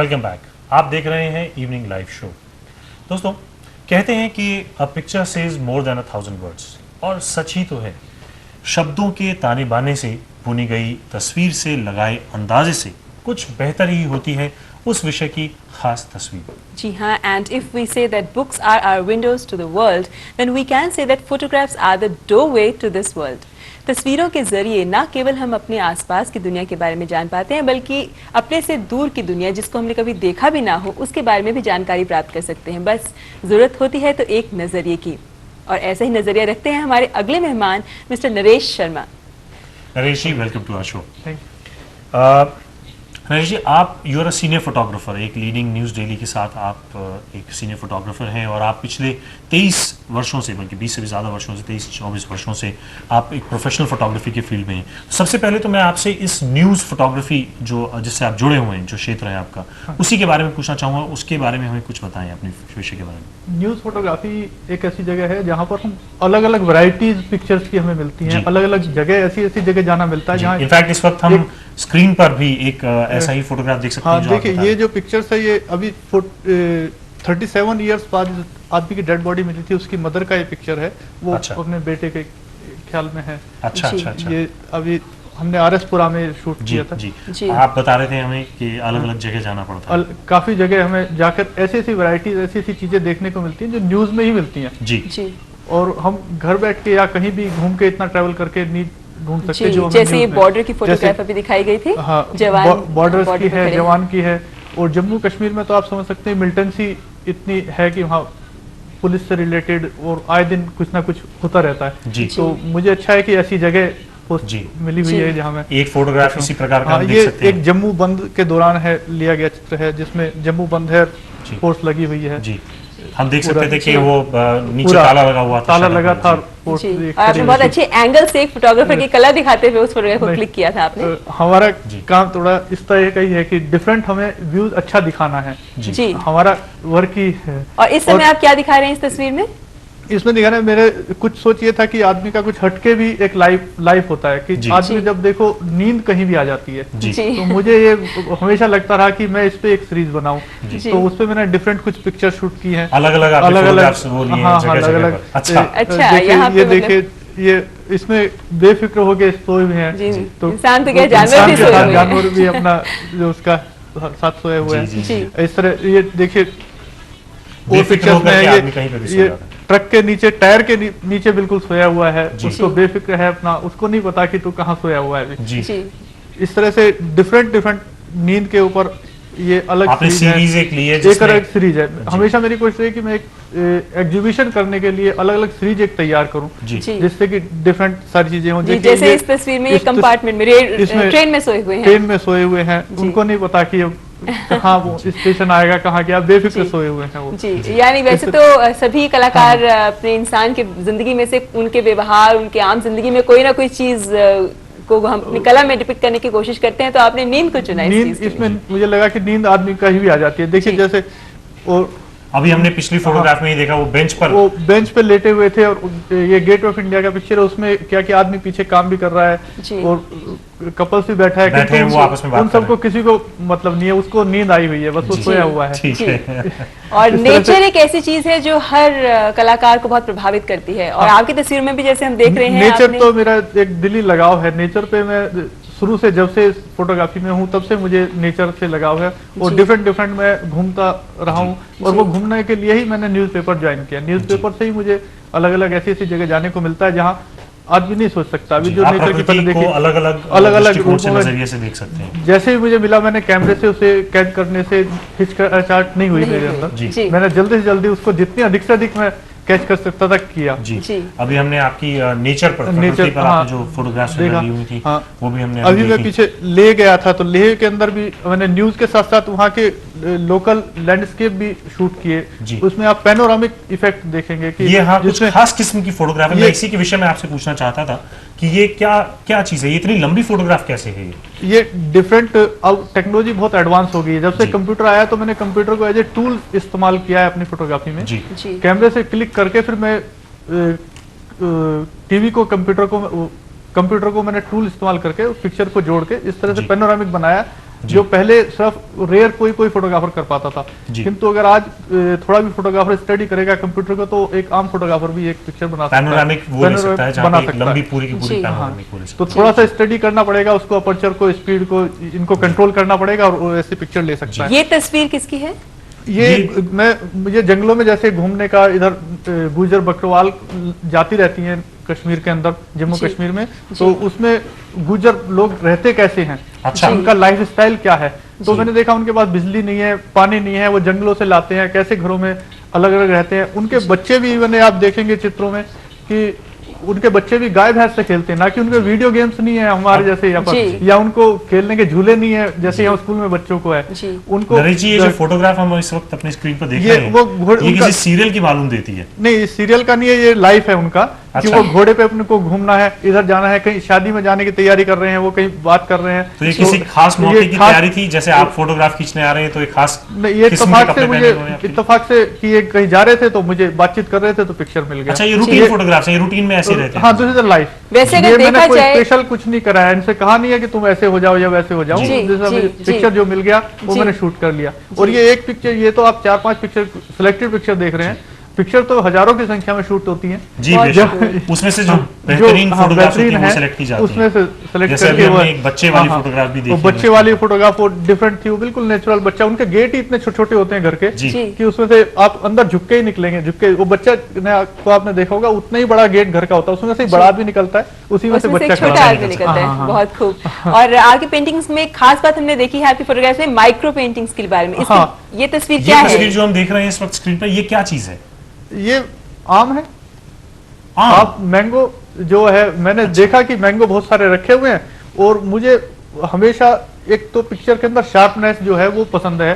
Welcome back. आप देख रहे हैं इवनिंग लाइव शो। दोस्तों, कहते हैं कि a picture says more than 1000 words, और सच ही तो है। शब्दों के ताने बाने से बुनी गई तस्वीर से लगाए अंदाजे से कुछ बेहतर ही होती है उस विषय की खास तस्वीर। जी हाँ, and if we say that books are our windows to the world, then we can say that photographs are the doorway to this world. तस्वीरों के जरिए न केवल हम अपने आसपास की दुनिया के बारे में जान पाते हैं, बल्कि अपने से दूर की दुनिया जिसको हमने कभी देखा भी ना हो उसके बारे में भी जानकारी प्राप्त कर सकते हैं। बस जरूरत होती है तो एक नजरिए की, और ऐसा ही नजरिया रखते हैं हमारे अगले मेहमान mister Naresh Sharma. Naresh ji, welcome to our show. Naresh ji, आप you are a senior photographer, एक लीडिंग न्यूज़ डेली के साथ आप एक सीनियर फोटोग्राफर हैं, और आप पिछले 23 वर्षों से, बल्कि 20 से भी ज़्यादा वर्षों से, 23-24 वर्षों से आप एक प्रोफेशनल फोटोग्राफी के फील्ड में हैं। सबसे पहले तो मैं आपसे इस न्यूज़ फोटोग्राफी जो जिससे आप जुड़े हुए हैं, जो क्षेत्र है आपका, उसी के बारे में पूछना चाहूँगा। उसके बारे में हमें कुछ बताएं, अपने विषय के बारे में। न्यूज़ फोटोग्राफी एक ऐसी जगह है जहाँ पर हम अलग अलग वैरायटीज पिक्चर्स की हमें मिलती हैं, अलग अलग जगह ऐसी जगह जाना मिलता है जहाँ इनफैक्ट इस वक्त हम स्क्रीन पर भी एक ऐसा ही फोटोग्राफ देख सकते हैं। हाँ, देखिए ये जो पिक्चर्स है ये अभी 37 इयर्स बाद आदमी की डेड बॉडी मिली थी, उसकी मदर का ये पिक्चर है। वो अपने बेटे के ख्याल में है। अच्छा। ये अभी हमने RS-पुरा में शूट किया था। जी। आप बता रहे थे हमें कि अलग अलग जगह जाना पड़ता है। काफी जगह हमें जाकर ऐसी ऐसी वैरायटीज, ऐसी ऐसी चीजें देखने को मिलती हैं जो न्यूज में ही मिलती हैं। जी। और हम घर बैठ के या कहीं भी घूम के इतना ट्रैवल करके नहीं ढूंढ सकते जो जैसे ये बॉर्डर की फोटोग्राफ अभी दिखाई गई थी। हाँ, बॉर्डर्स की है, जवान की है। और जम्मू कश्मीर में तो आप समझ सकते हैं मिलिटेंसी इतनी है कि वहाँ पुलिस से रिलेटेड और आए दिन कुछ ना कुछ होता रहता है। तो मुझे अच्छा है कि ऐसी जगह मिली हुई है जहाँ में एक फोटोग्राफ इसी प्रकार का ये एक जम्मू बंद के दौरान है लिया गया चित्र है, जिसमें जम्मू बंद है, फोर्स लगी हुई है। जी, हम देख सकते थे कि वो नीचे ताला लगा हुआ था, ताला लगा था। आपने बहुत अच्छे एंगल से एक फोटोग्राफर की कला दिखाते हुए उस फोटोग्राफ को क्लिक किया था आपने। हमारा काम थोड़ा इस तरह का ही है कि डिफरेंट हमें व्यूज अच्छा दिखाना है। जी, हमारा वर्क ही है। और इस समय आप क्या दिखा रहे हैं इस तस्वीर में? इसमें दिखाना मेरे कुछ सोच ये था कि आदमी का कुछ हटके भी एक लाइफ होता है कि आदमी जब देखो नींद कहीं भी आ जाती है। तो मुझे ये हमेशा लगता रहा कि मैं इस पे एक सीरीज बनाऊं। तो उस पे मैंने डिफरेंट कुछ पिक्चर शूट की हैं, अलग अलग। अच्छा, ये देखिए, ये इसमें बेफिक्र होके सोए हुए हैं। तो इंसान तो क्या, जानवर भी अपना जो उसका साथ सोए हुए हैं। इस तरह ये देखिए वो पिक्चर्स में ये ट्रक के नीचे, टायर के नीचे बिल्कुल सोया हुआ है। उसको बेफिक्र है अपना, उसको नहीं पता कि तू कहाँ सोया हुआ है अभी। इस तरह से डिफरेंट नींद के ऊपर ये अलग सीरीज एक अलग सीरीज है। हमेशा मेरी कोशिश है कि मैं एक एग्जीबिशन करने के लिए अलग अलग सीरीज एक तैयार करूं, जिससे कि डिफरेंट सारी चीजें हों। जैसे इस तस्वीर में एक कंपार्टमेंट में ट्रेन में सोए हुए हैं, उनको नहीं पता कि कहाँ वो स्टेशन आएगा, कहाँ क्या, बेफिक्र सोए हुए हैं वो। जी, यानी वैसे तो सभी कलाकार अपने इंसान के जिंदगी में से उनके व्यवहार, उनके आम जिंदगी में कोई ना कोई चीज को हम अपनी कला में डिपिक्ट करने की कोशिश करते हैं। तो आपने नींद को चुना इसमें मुझे लगा कि नींद आदमी कहीं भी आ जाती है। देखिए जैसे और अभी हमने पिछली फोटोग्राफ में ही देखा, वो बेंच पे लेटे हुए थे, और ये गेट ऑफ इंडिया का पिक्चर है। उसमें क्या कि आदमी पीछे काम भी कर रहा है और कपल्स भी बैठा है, वो आपस में बात उन सबको किसी को मतलब नहीं है, उसको नींद आई हुई है, बस वो सोया हुआ है। और नेचर एक ऐसी चीज है जो हर कलाकार को बहुत प्रभावित करती है, और आपकी तस्वीर में भी जैसे हम देख रहे हैं, नेचर तो मेरा एक दिली लगाव है। नेचर पे मैं शुरू से, जब से फोटोग्राफी में हूँ तब से मुझे नेचर से लगाव है, और डिफरेंट मैं घूमता रहा हूँ। और वो घूमने के लिए ही मैंने न्यूज़पेपर ज्वाइन किया। न्यूज़पेपर से ही मुझे अलग अलग ऐसी ऐसी जगह जाने को मिलता है जहाँ आदमी नहीं सोच सकता। अभी जो नेचर की पहले देखिए अलग अलग नजरिए से देख सकते हैं। जैसे ही मुझे मिला, मैंने कैमरे से उसे कैच करने से हिचकिचाहट नहीं हुई मेरे अंदर। मैंने जल्दी से जल्दी उसको जितनी अधिक से अधिक मैं कैच कर सकता था किया। जी। अभी हमने आपकी नेचर पर आपने जो फोटोग्राफ्स ली हुई थी, वो भी हमने अभी मैं पीछे ले गया था, तो लेह के अंदर भी मैंने न्यूज के साथ साथ वहाँ के लोकल लैंडस्केप भी शूट किए। उसमें आप पैनोरामिक इफेक्ट देखेंगे कि ये कुछ खास किस्म की फोटोग्राफ है। मैं इसी के विषय में आपसे पूछना चाहता था कि ये क्या चीज है, ये इतनी लंबी फोटोग्राफ कैसे है? ये डिफरेंट, अब टेक्नोलॉजी बहुत एडवांस हो गई है। जब से कंप्यूटर आया तो मैंने कंप्यूटर को एज ए टूल इस्तेमाल किया है अपनी फोटोग्राफी में। कैमरे से क्लिक करके फिर मैं टीवी को, कंप्यूटर को मैंने टूल इस्तेमाल करके उस पिक्चर को जोड़ के इस तरह से पैनोरामिक बनाया जो पहले सिर्फ रेयर कोई फोटोग्राफर कर पाता था। किंतु अगर आज थोड़ा भी फोटोग्राफर स्टडी करेगा कंप्यूटर को, तो एक आम फोटोग्राफर भी एक पिक्चर बना सकता है, पैनोरामिक वो ले सकता है, जहां पे एक लंबी पूरी की पूरी पैनोरामिक हो सकती है। तो थोड़ा सा स्टडी करना पड़ेगा उसको, अपर्चर को, स्पीड को, इनको कंट्रोल करना पड़ेगा और ऐसी पिक्चर ले सकता है। ये तस्वीर किसकी है? ये मुझे जंगलों में जैसे घूमने का, इधर गुजर बकरवाल जाती रहती हैं कश्मीर के अंदर, जम्मू कश्मीर में, तो उसमें गुजर लोग रहते कैसे हैं, अच्छा, उनका लाइफ स्टाइल क्या है। तो मैंने देखा उनके पास बिजली नहीं है, पानी नहीं है, वो जंगलों से लाते हैं, कैसे घरों में अलग अलग रहते हैं। उनके बच्चे भी इवन आप देखेंगे चित्रों में कि उनके बच्चे भी गाय भैंस से खेलते हैं, ना कि उनके वीडियो गेम्स नहीं है हमारे जैसे यहाँ पर, या उनको खेलने के झूले नहीं है जैसे यहाँ स्कूल में बच्चों को है। उनको ये जो फोटोग्राफ हम इस वक्त अपने स्क्रीन पर देख रहे हैं, ये किसी सीरियल की मालूम देती है? नहीं, सीरियल का नहीं है, ये लाइफ है उनका। कि वो घोड़े पे अपने को घूमना है, इधर जाना है, कहीं शादी में जाने की तैयारी कर रहे हैं, वो कहीं बात कर रहे हैं। तो ये किसी खास मौके की तैयारी थी, जैसे आप फोटोग्राफ खींचने आ रहे हैं तो एक खास ये इत्तेफाक से मुझे इत्तेफाक से कि ये कहीं जा रहे थे तो मुझे बातचीत कर रहे थे तो पिक्चर मिल गया। अच्छा, ये रूटीन फोटोग्राफ है, ये रूटीन में ऐसे रहते हैं? हाँ, दिस इज द लाइफ। वैसे अगर देखा जाए, स्पेशल कुछ नहीं करा है, इनसे कहा नहीं है कि तुम ऐसे हो जाओ या वैसे हो जाओ। पिक्चर जो मिल गया वो मैंने शूट कर लिया। और ये एक पिक्चर, ये तो आप 4-5 पिक्चर सिलेक्टेड पिक्चर देख रहे हैं, पिक्चर तो हजारों की संख्या में शूट होती हैं। जी, उसमें से जो बेहतरीन फोटोग्राफ होती है वो सिलेक्ट की जाती है, उसमें से सिलेक्ट करके वो एक बच्चे वाली फोटोग्राफ भी देखी, बच्चे वाली फोटोग्राफ वो डिफरेंट थी, वो बिल्कुल नेचुरल बच्चा। उनके गेट ही इतने छोटे छोटे होते हैं घर के कि उसमें से आप अंदर झुक के ही निकलेंगे, झुक के। वो बच्चा को आपने देखा होगा, उतना ही बड़ा गेट घर का होता है, उसमें से बड़ा भी निकलता है, उसी में से बच्चा छोटा आदमी निकलता है। बहुत खूब। और आपकी पेंटिंग्स में खास बात हमने देखी है आपकी फोटोग्राफ में माइक्रो पेंटिंग्स के बारे में। ये तस्वीर क्या है? तस्वीर जो हम देख रहे हैं इस वक्त स्क्रीन पर, ये क्या चीज है? ये आम है। आप मैंगो जो है, मैंने देखा कि मैंगो बहुत सारे रखे हुए हैं, और मुझे हमेशा एक तो पिक्चर के अंदर शार्पनेस जो है वो पसंद है,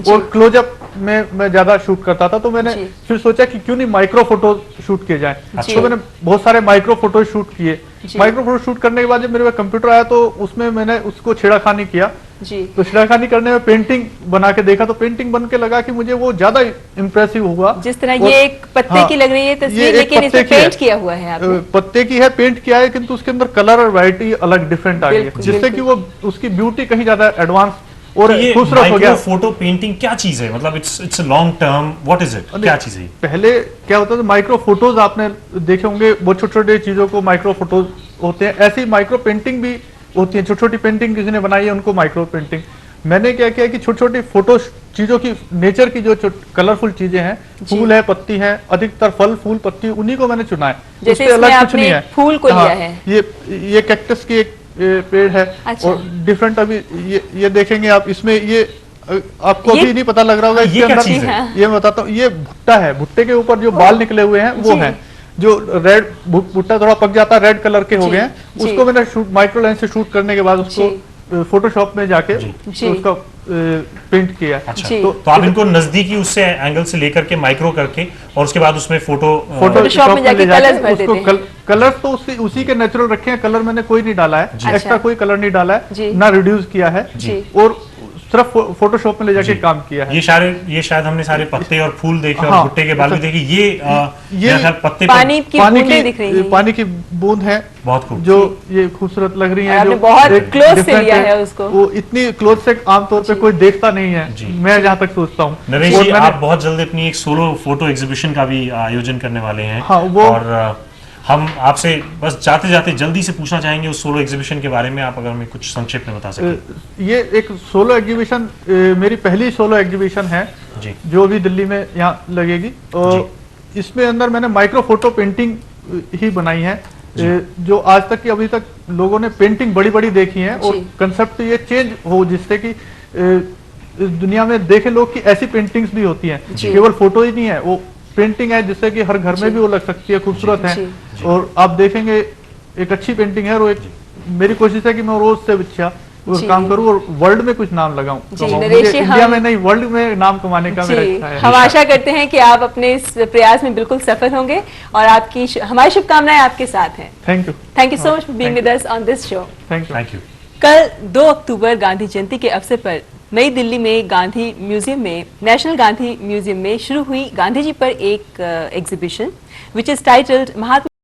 और क्लोजअप में मैं ज्यादा शूट करता था। तो मैंने फिर सोचा कि क्यों नहीं माइक्रो फोटो शूट किए जाए। तो मैंने बहुत सारे माइक्रो फोटो शूट किए। माइक्रो फोटो शूट करने के बाद जब मेरे पास कंप्यूटर आया तो उसमें मैंने उसको छेड़खानी किया। तो छेड़खानी करने में पेंटिंग बना के देखा, तो पेंटिंग बन के लगा कि मुझे वो ज्यादा इम्प्रेसिव हुआ। जिस तरह ये एक पत्ते की लग रही है तस्वीर, लेकिन इसमें पेंट किया हुआ है आपने। पत्ते की है, पेंट किया है, किंतु उसके अंदर कलर और वैरायटी अलग डिफरेंट आ गई है, जिससे कि वो उसकी ब्यूटी कहीं ज्यादा एडवांस और खूबसूरत हो गया। फोटो पेंटिंग क्या चीज है? मतलब it's a long term, what is it? क्या चीज है? पहले क्या होता था, माइक्रो फोटोज आपने देखे होंगे, बहुत छोटे छोटे चीजों को माइक्रो फोटोज होते हैं। ऐसी माइक्रो पेंटिंग भी होती है, छोटी छोटी पेंटिंग किसी ने बनाई है उनको माइक्रो पेंटिंग। मैंने क्या किया कि छोटी छोटी फोटो चीजों की, नेचर की जो कलरफुल चीजें हैं, फूल है, पत्ती है, अधिकतर फल, फूल, पत्ती, उन्हीं को मैंने चुना है। जैसे अलग कुछ नहीं है। फूल को लिया है। ये कैक्टस की एक पेड़ है। अच्छा। और डिफरेंट अभी ये देखेंगे आप, इसमें ये आपको अभी नहीं पता लग रहा होगा, इसके अंदर ये मैं बताता हूँ, ये भुट्टा है। भुट्टे के ऊपर जो बाल निकले हुए हैं वो है, जो रेड भुट्टा थोड़ा पक जाता है, रेड कलर के हो गए हैं। उसको मैंने शूट माइक्रो लेंस से शूट करने के बाद उसको फोटोशॉप में जाके उसका पेंट किया। अच्छा, तो आप इनको नजदीकी उससे एंगल से लेकर के माइक्रो करके और उसके बाद उसमें फोटोशॉप में जाके कलर्स भर देते हैं। कलर्स तो उसी के नेचुरल रखे हैं, कलर मैंने कोई नहीं डाला है, एक्स्ट्रा कोई कलर नहीं डाला है, ना रिड्यूस किया है, और सिर्फ फोटोशॉप में ले जाके काम किया है। ये शायद हमने सारे पत्ते और फूल देखे और भुट्टे के बाल भी देखे। ये पत्ते पानी की बूंदें दिख रही हैं। पानी की बूंद है, बहुत खूब, जो ये खूबसूरत लग रही है, जो बहुत क्लोज से लिया है उसको। वो इतनी क्लोज से आमतौर पे कोई देखता नहीं है, मैं जहाँ तक सोचता हूँ। नरेश जी, आप बहुत जल्द अपनी एक सोलो फोटो एग्जीबिशन का भी आयोजन करने वाले हैं। और हम आपसे बस जाते जाते जल्दी से पूछना चाहेंगे उस सोलो एग्जीबिशन के बारे में, आप अगर हमें कुछ संक्षेप में बता सकें। ये एक सोलो एग्जीबिशन मेरी पहली सोलो एग्जीबिशन है जी, जो अभी दिल्ली में यहाँ लगेगी। और इसमें अंदर मैंने माइक्रो फोटो पेंटिंग ही बनाई है, जो आज तक की अभी तक लोगों ने पेंटिंग बड़ी बड़ी देखी है, और कंसेप्ट ये चेंज हो जिससे कि दुनिया में देखे लोग कि ऐसी पेंटिंग्स भी होती हैं, केवल फोटो ही नहीं है, वो पेंटिंग है जिससे कि हर घर में भी वो लग सकती है, खूबसूरत है। और आप देखेंगे एक अच्छी पेंटिंग है, और एक मेरी कोशिश है कि मैं रोज से अच्छा काम करूं और वर्ल्ड में कुछ नाम लगाऊं। इंडिया में नहीं, वर्ल्ड में नाम कमाने का मेरा इच्छा है। हम आशा करते हैं कि आप अपने इस प्रयास में बिल्कुल सफल होंगे, और आपकी हमारी शुभकामनाएं आपके साथ हैं। Thank you so much for being with us on this show. Thank you. कल 2 अक्टूबर गांधी जयंती के अवसर पर नई दिल्ली में गांधी म्यूजियम में, नेशनल गांधी म्यूजियम में शुरू हुई गांधी जी पर एक exhibition which is titled Mahatma